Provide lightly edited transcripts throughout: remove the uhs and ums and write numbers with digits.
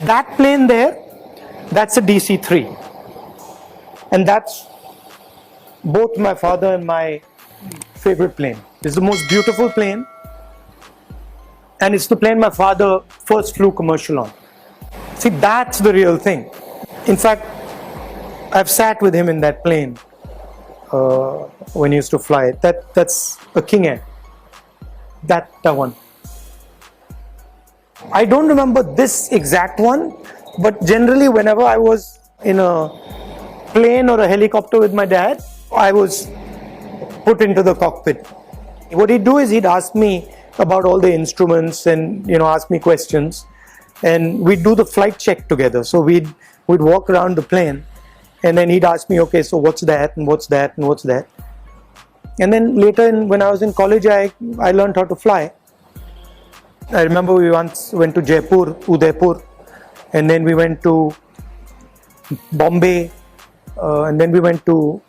That plane there, that's a DC-3. And that's both my father and my favorite plane. It's the most beautiful plane. And it's the plane my father first flew commercial on. See, that's the real thing. In fact, I've sat with him in that plane when he used to fly it. That's a King Air. That one. I don't remember this exact one, but generally whenever I was in a plane or a helicopter with my dad, I was put into the cockpit. What he'd do is he'd ask me about all the instruments and ask me questions, and we'd do the flight check together. So we'd walk around the plane, and then he'd ask me, okay, so what's that and what's that and what's that. And then later when I was in college, I learned how to fly. I remember we once went to Jaipur, Udaipur, and then we went to Bombay, and then we went to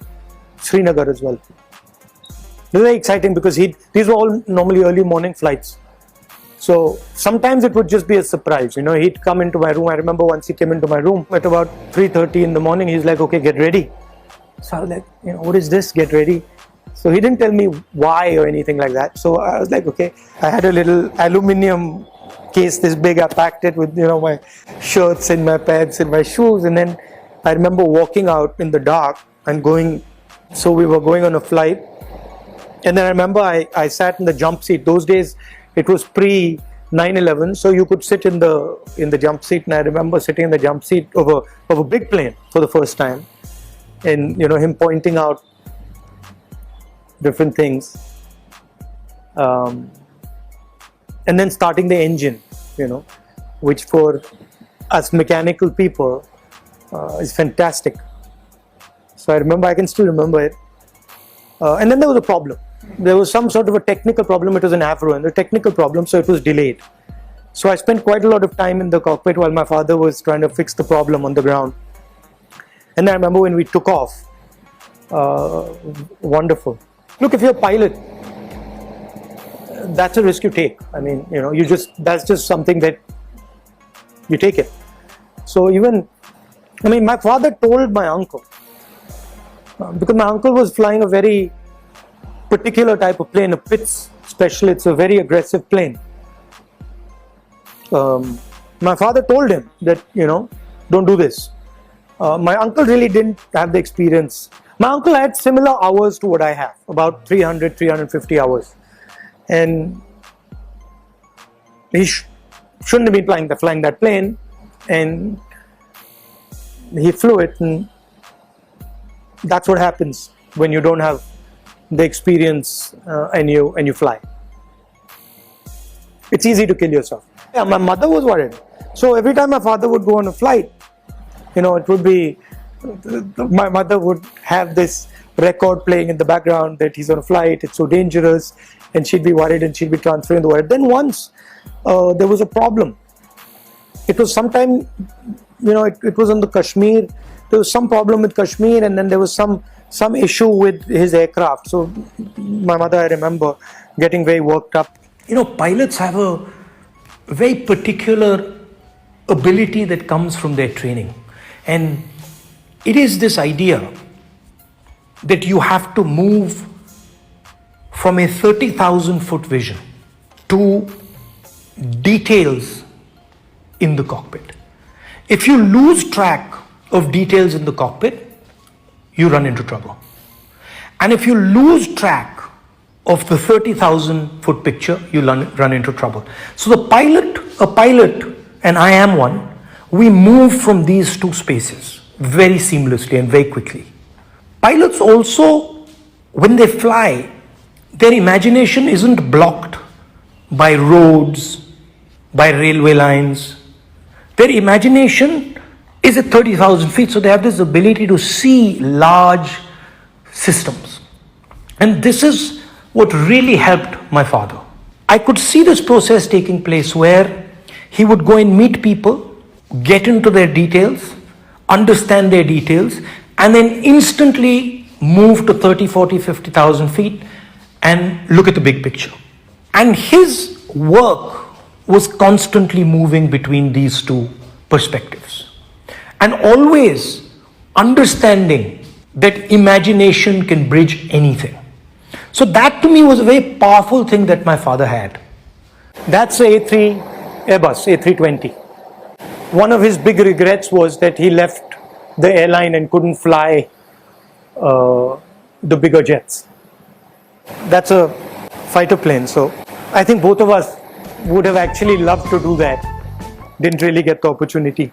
Srinagar as well. It was very exciting because these were all normally early morning flights. So sometimes it would just be a surprise. He'd come into my room. I remember once he came into my room at about 3:30 in the morning. He's like, okay, get ready. So I was like, what is this? Get ready. So he didn't tell me why or anything like that. So I was like, okay. I had a little aluminium case this big. I packed it with my shirts and my pants and my shoes. And then I remember walking out in the dark and going. So we were going on a flight. And then I remember I sat in the jump seat. Those days it was pre 9/11, so you could sit in the jump seat. And I remember sitting in the jump seat of a big plane for the first time, and him pointing out different things, and then starting the engine, which for us mechanical people is fantastic. So I can still remember it. And then there was a problem. There was some sort of a technical problem. It was an Avro, and the technical problem, so it was delayed. So I spent quite a lot of time in the cockpit while my father was trying to fix the problem on the ground. And I remember when we took off, wonderful. Look, if you're a pilot, that's a risk you take. I mean, that's just something that you take it. So my father told my uncle, because my uncle was flying a very particular type of plane, a Pitts Special. It's a very aggressive plane. My father told him that, don't do this. My uncle really didn't have the experience. My uncle had similar hours to what I have, about 300, 350 hours. And he shouldn't have been flying that plane. And he flew it, and that's what happens when you don't have the experience and you fly. It's easy to kill yourself. Yeah, my mother was worried. So every time my father would go on a flight, it would be, my mother would have this record playing in the background that he's on a flight, it's so dangerous, and she'd be worried and she'd be transferring the wire. Then once there was a problem. It was sometime, it was on the Kashmir. There was some problem with Kashmir, and then there was some issue with his aircraft. So my mother, I remember, getting very worked up. Pilots have a very particular ability that comes from their training. And it is this idea that you have to move from a 30,000 foot vision to details in the cockpit. If you lose track of details in the cockpit, you run into trouble. And if you lose track of the 30,000 foot picture, you run into trouble. So a pilot, and I am one, we move from these two spaces very seamlessly and very quickly. Pilots also, when they fly, their imagination isn't blocked by roads, by railway lines. Their imagination is at 30,000 feet, so they have this ability to see large systems. And this is what really helped my father. I could see this process taking place where he would go and meet people, get into their details, understand their details, and then instantly move to 30, 40, 50,000 feet and look at the big picture. And his work was constantly moving between these two perspectives. And always understanding that imagination can bridge anything. So that to me was a very powerful thing that my father had. That's the A3 Airbus, A320. One of his big regrets was that he left the airline and couldn't fly the bigger jets. That's a fighter plane, so I think both of us would have actually loved to do that. Didn't really get the opportunity.